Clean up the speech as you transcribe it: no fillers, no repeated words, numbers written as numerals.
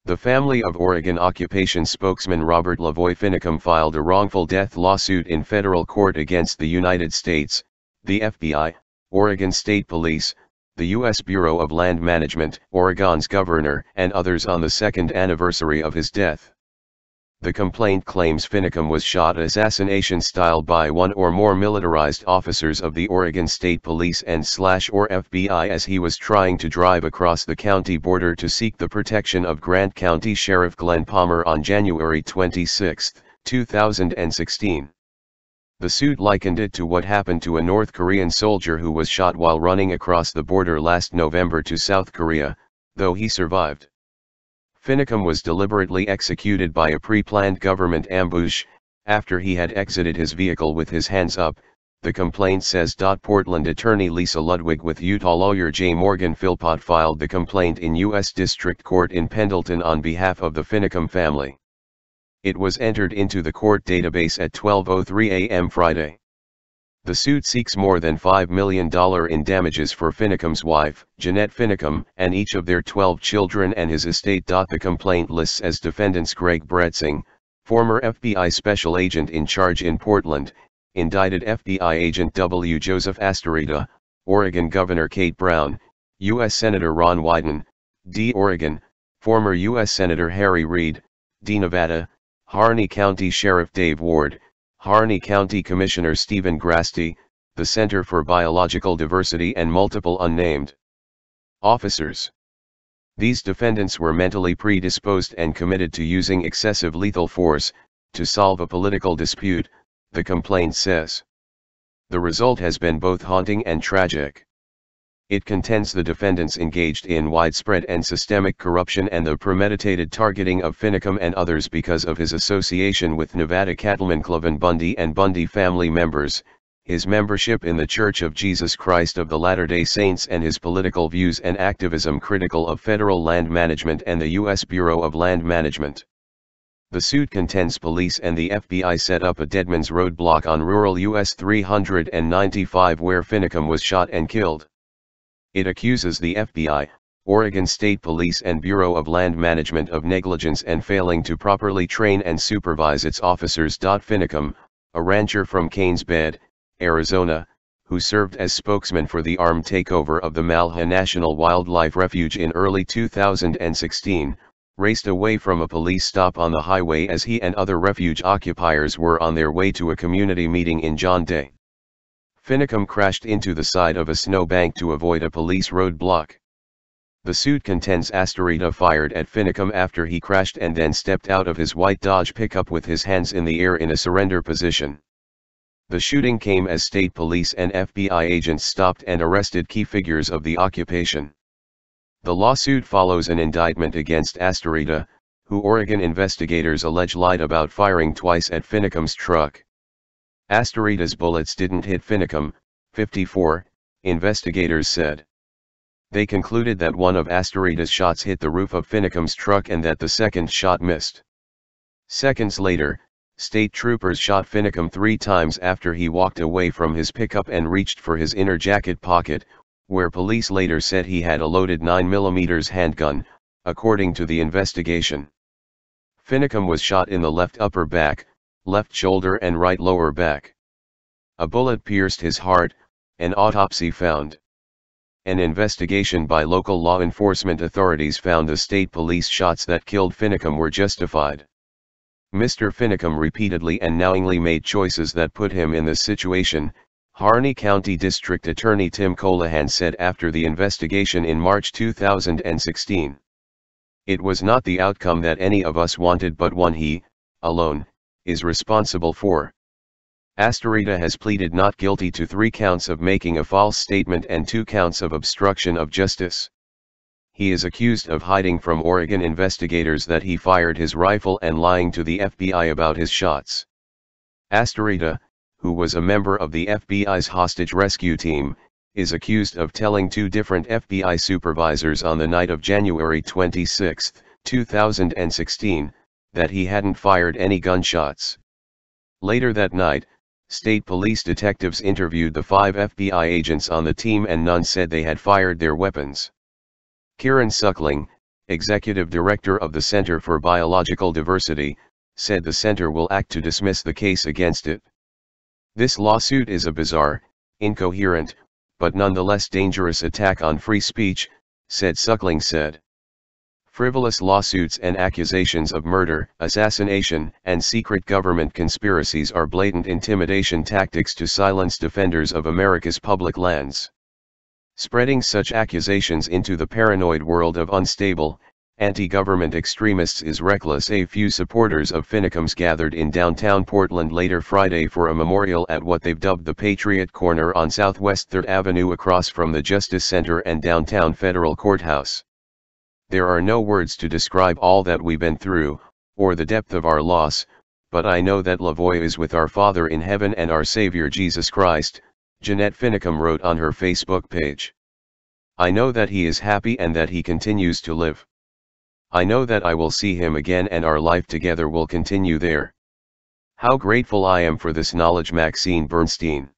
The family of Oregon occupation spokesman Robert Lavoy Finicum filed a wrongful death lawsuit in federal court against the United States, the FBI, Oregon State Police, the U.S. Bureau of Land Management, Oregon's governor, and others on the second anniversary of his death. The complaint claims Finicum was shot assassination style by one or more militarized officers of the Oregon State Police and/or FBI as he was trying to drive across the county border to seek the protection of Grant County Sheriff Glenn Palmer on January 26, 2016. The suit likened it to what happened to a North Korean soldier who was shot while running across the border last November to South Korea, though he survived. Finicum was deliberately executed by a pre-planned government ambush, after he had exited his vehicle with his hands up, the complaint says. Portland attorney Lisa Ludwig with Utah lawyer J. Morgan Philpott filed the complaint in U.S. District Court in Pendleton on behalf of the Finicum family. It was entered into the court database at 12:03 a.m. Friday. The suit seeks more than $5 million in damages for Finicum's wife, Jeanette Finicum, and each of their 12 children and his estate. The complaint lists as defendants Greg Bretzing, former FBI special agent in charge in Portland, indicted FBI agent W. Joseph Astorita, Oregon Governor Kate Brown, U.S. Senator Ron Wyden, D. Oregon, former U.S. Senator Harry Reid, D. Nevada, Harney County Sheriff Dave Ward, Harney County Commissioner Stephen Grasty, the Center for Biological Diversity, and multiple unnamed officers. These defendants were mentally predisposed and committed to using excessive lethal force to solve a political dispute, the complaint says. The result has been both haunting and tragic. It contends the defendants engaged in widespread and systemic corruption and the premeditated targeting of Finicum and others because of his association with Nevada cattleman Cliven Bundy and Bundy family members, his membership in the Church of Jesus Christ of the Latter-day Saints, and his political views and activism critical of federal land management and the U.S. Bureau of Land Management. The suit contends police and the FBI set up a deadman's roadblock on rural U.S. 395 where Finicum was shot and killed. It accuses the FBI, Oregon State Police and Bureau of Land Management of negligence and failing to properly train and supervise its officers. Finicum, a rancher from Canes Bed, Arizona, who served as spokesman for the armed takeover of the Malha National Wildlife Refuge in early 2016, raced away from a police stop on the highway as he and other refuge occupiers were on their way to a community meeting in John Day. Finicum crashed into the side of a snowbank to avoid a police roadblock. The suit contends Astorita fired at Finicum after he crashed and then stepped out of his white Dodge pickup with his hands in the air in a surrender position. The shooting came as state police and FBI agents stopped and arrested key figures of the occupation. The lawsuit follows an indictment against Astorita, who Oregon investigators allege lied about firing twice at Finicum's truck. Astorita's bullets didn't hit Finicum, 54, investigators said. They concluded that one of Astorita's shots hit the roof of Finicum's truck and that the second shot missed. Seconds later, state troopers shot Finicum 3 times after he walked away from his pickup and reached for his inner jacket pocket, where police later said he had a loaded 9mm handgun, according to the investigation. Finicum was shot in the left upper back, left shoulder and right lower back. A bullet pierced his heart, an autopsy found. An investigation by local law enforcement authorities found the state police shots that killed Finicum were justified. Mr. Finicum repeatedly and knowingly made choices that put him in this situation, Harney County District Attorney Tim Colahan said after the investigation in March 2016. It was not the outcome that any of us wanted but one he, alone, is responsible for. Astorita has pleaded not guilty to 3 counts of making a false statement and 2 counts of obstruction of justice. He is accused of hiding from Oregon investigators that he fired his rifle and lying to the FBI about his shots. Astorita, who was a member of the FBI's hostage rescue team, is accused of telling 2 different FBI supervisors on the night of January 26, 2016, that he hadn't fired any gunshots. Later that night, state police detectives interviewed the 5 FBI agents on the team and none said they had fired their weapons. Kieran Suckling, executive director of the Center for Biological Diversity, said the center will act to dismiss the case against it. This lawsuit is a bizarre, incoherent, but nonetheless dangerous attack on free speech, said Suckling said. Frivolous lawsuits and accusations of murder, assassination, and secret government conspiracies are blatant intimidation tactics to silence defenders of America's public lands. Spreading such accusations into the paranoid world of unstable, anti-government extremists is reckless. A few supporters of Finicum's gathered in downtown Portland later Friday for a memorial at what they've dubbed the Patriot Corner on Southwest 3rd Avenue across from the Justice Center and downtown Federal Courthouse. There are no words to describe all that we've been through, or the depth of our loss, but I know that Lavoie is with our Father in heaven and our Savior Jesus Christ, Jeanette Finicum wrote on her Facebook page. I know that he is happy and that he continues to live. I know that I will see him again and our life together will continue there. How grateful I am for this knowledge. Maxine Bernstein.